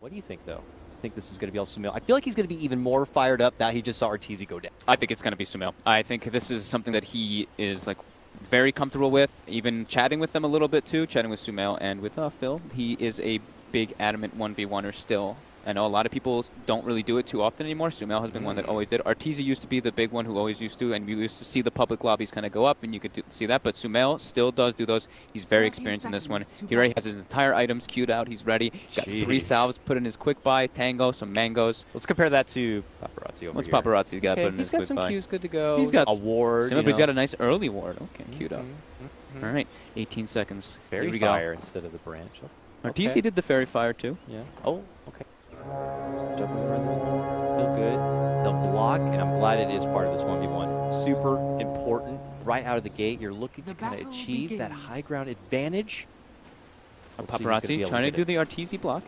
What do you think, though? I think this is going to be all SumaiL. I feel like he's going to be even more fired up now he just saw Arteezy go down. I think it's going to be SumaiL. I think this is something that he is like very comfortable with, even chatting with them a little bit too, chatting with SumaiL and with Phil. He is a big adamant 1v1er still. I know a lot of people don't really do it too often anymore. SumaiL has been one that always did. Arteezy used to be the big one who always used to, and you used to see the public lobbies kind of go up, and you could see that. But SumaiL still does do those. He's very experienced in this one. He already has his entire items queued out. He's ready. He's got 3 salves put in his quick buy, tango, some mangoes. Let's compare that to Paparazi over What's here. Paparazi's got put in his quick buy? He's got some queues good to go. He's got a ward. But he's got a nice early ward. Okay, queued up. All right, 18 seconds. Fairy fire instead of the branch. Arteezy did the fairy fire too. Yeah. Oh, okay. Jumping around the feel good. The block, and I'm glad it is part of this 1v1. Super important. Right out of the gate, you're looking to kind of achieve that high ground advantage. Paparazi trying to do the Arteezy block,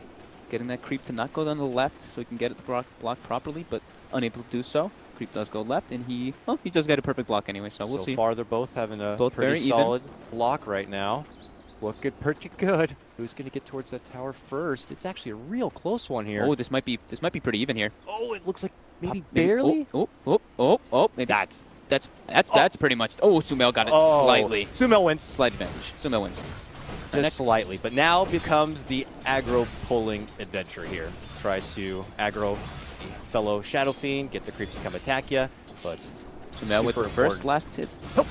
getting that creep to not go down the left so he can get it the block properly, but unable to do so. Creep does go left, and he does get a perfect block anyway, so we'll see. So far, they're both having a pretty very solid block right now. Looking pretty good. Who's going to get towards that tower first? It's actually a real close one here. Oh, this might be pretty even here. Oh, it looks like maybe barely. Maybe that's pretty much. Oh, SumaiL got it slightly. SumaiL wins. Slight advantage. SumaiL wins. Just slightly, but now becomes the aggro pulling adventure here. Try to aggro the fellow Shadow Fiend, get the creeps to come attack you, but SumaiL with the first last hit. Nope.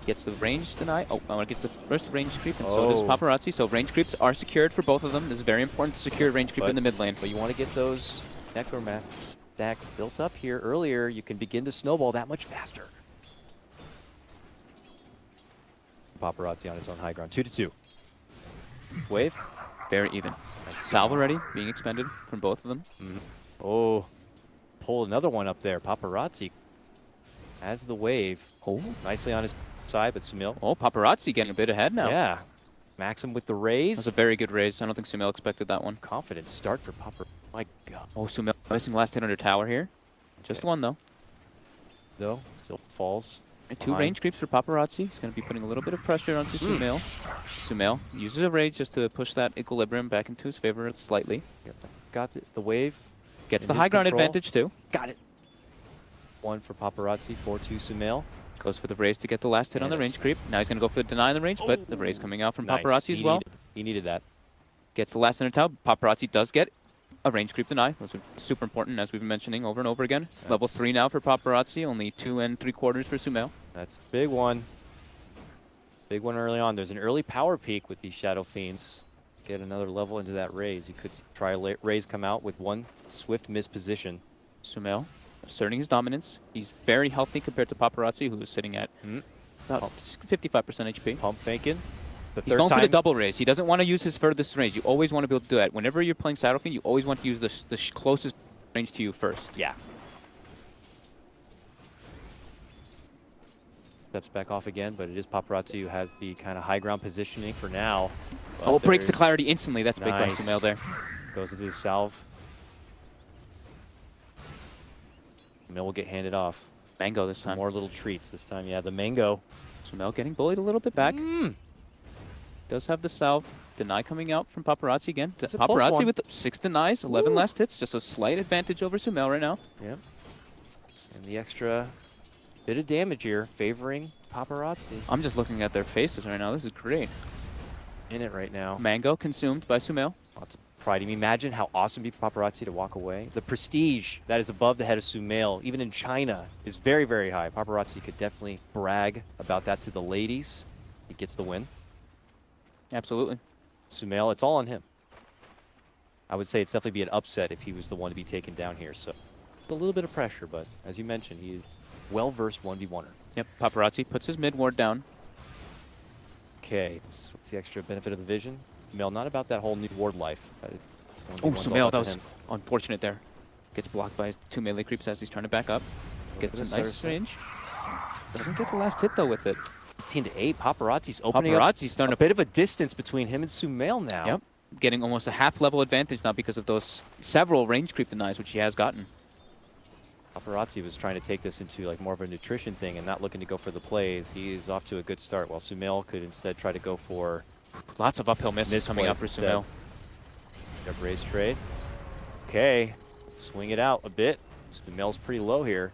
Gets the range deny. Gets the first range creep, and so does Paparazi. So range creeps are secured for both of them. This is very important to secure range creep in the mid lane. But you want to get those necromancer stacks built up here earlier. You can begin to snowball that much faster. Paparazi on his own high ground, 2-2. Wave, very even. Salve already being expended from both of them. Oh, pull another one up there. Paparazi has the wave. Oh, nicely on his side, but SumaiL. Oh, Paparazi getting a bit ahead now. Yeah. Maxim with the raise. That's a very good raise. I don't think SumaiL expected that one. Confident start for Paparazi. My God. Oh, SumaiL missing last hit under tower here. Just one, though. Though, still falls. And 2 range creeps for Paparazi. He's going to be putting a little bit of pressure onto SumaiL. SumaiL uses a raise just to push that equilibrium back into his favor slightly. Got the wave. Gets the high ground advantage, too. Got it. 1 for Paparazi, 4-2 SumaiL. Goes for the raise to get the last hit on the range creep. Now he's going to go for the deny on the range, but the raise coming out from Paparazi as well. He needed that. Gets the last under tower. Paparazi does get a range creep deny. Those are super important, as we've been mentioning over and over again. It's level 3 now for Paparazi, only 2 3/4 for SumaiL. That's a big one. Big one early on. There's an early power peak with these Shadow Fiends. Get another level into that raise. You could try a raise come out with 1 swift misposition. SumaiL asserting his dominance. He's very healthy compared to Paparazi, who is sitting at about 55% HP. Pump faking. He's going for the double raise. He doesn't want to use his furthest range. You always want to be able to do that. Whenever you're playing Shadow Fiend, you always want to use the closest range to you first. Yeah. Steps back off again, but it is Paparazi who has the kind of high ground positioning for now. Oh, breaks the clarity instantly. That's big by SumaiL there. Goes into his salve. SumaiL will get handed off. Mango this time. More little treats this time. Yeah, the mango. SumaiL getting bullied a little bit back. Does have the salve. Deny coming out from Paparazi again. Paparazi with 6 denies, 11 last hits. Just a slight advantage over SumaiL right now. Yep. And the extra bit of damage here favoring Paparazi. I'm just looking at their faces right now. This is great. In it right now. Mango consumed by SumaiL. Lots of pride. Can you imagine how awesome it'd be for Paparazi to walk away? The prestige that is above the head of SumaiL, even in China, is very, very high. Paparazi could definitely brag about that to the ladies. He gets the win. Absolutely. SumaiL, it's all on him. I would say it's definitely be an upset if he was the one to be taken down here. So a little bit of pressure, but as you mentioned, he is well-versed 1v1er. Yep, Paparazi puts his mid ward down. Okay, what's the extra benefit of the vision? SumaiL, not about that whole new ward life. Oh, SumaiL, that was unfortunate there. Gets blocked by his 2 melee creeps as he's trying to back up. Gets a nice range. Doesn't get the last hit, though, with it. 18-8, Paparazi's opening up starting a bit of a distance between him and SumaiL now. Yep, getting almost a half-level advantage now because of those several range creep denies, which he has gotten. Paparazi was trying to take this into like more of a nutrition thing and not looking to go for the plays. He is off to a good start, while SumaiL could instead try to go for lots of uphill misses coming out for SumaiL. Raise trade. Okay, swing it out a bit. SumaiL's pretty low here.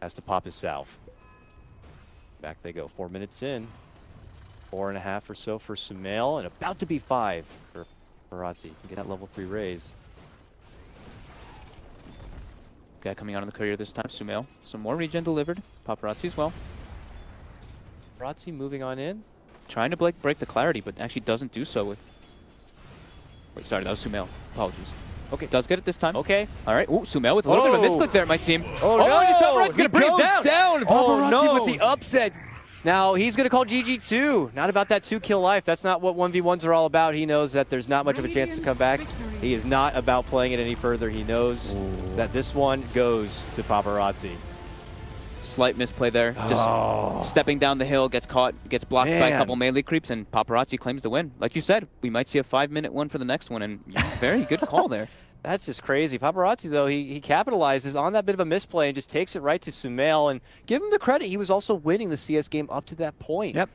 Has to pop his salve. Back they go, 4 minutes in. 4.5 or so for SumaiL, and about to be 5 for Paparazi. Get that level 3 raise. Guy coming out on the courier this time, SumaiL. Some more regen delivered. Paparazi as well. Paparazi moving on in. Trying to break the clarity, but actually doesn't do so with... Wait, sorry, that was SumaiL. Apologies. Okay, does get it this time. Okay. All right. Ooh, SumaiL with a little bit of a misclick there, it might seem. Oh, no! Paparazi's gonna bring him goes down. Paparazi no. with the upset. Now, he's going to call GG too. Not about that 2-kill life. That's not what 1v1s are all about. He knows that there's not much of a chance to come back. He is not about playing it any further. He knows that this one goes to Paparazi. Slight misplay there. Just stepping down the hill, gets caught, gets blocked by a couple melee creeps, and Paparazi claims the win. Like you said, we might see a 5-minute one for the next one, and very good call there. That's just crazy. Paparazi, though, he capitalizes on that bit of a misplay and just takes it right to SumaiL. And give him the credit, he was also winning the CS game up to that point. Yep.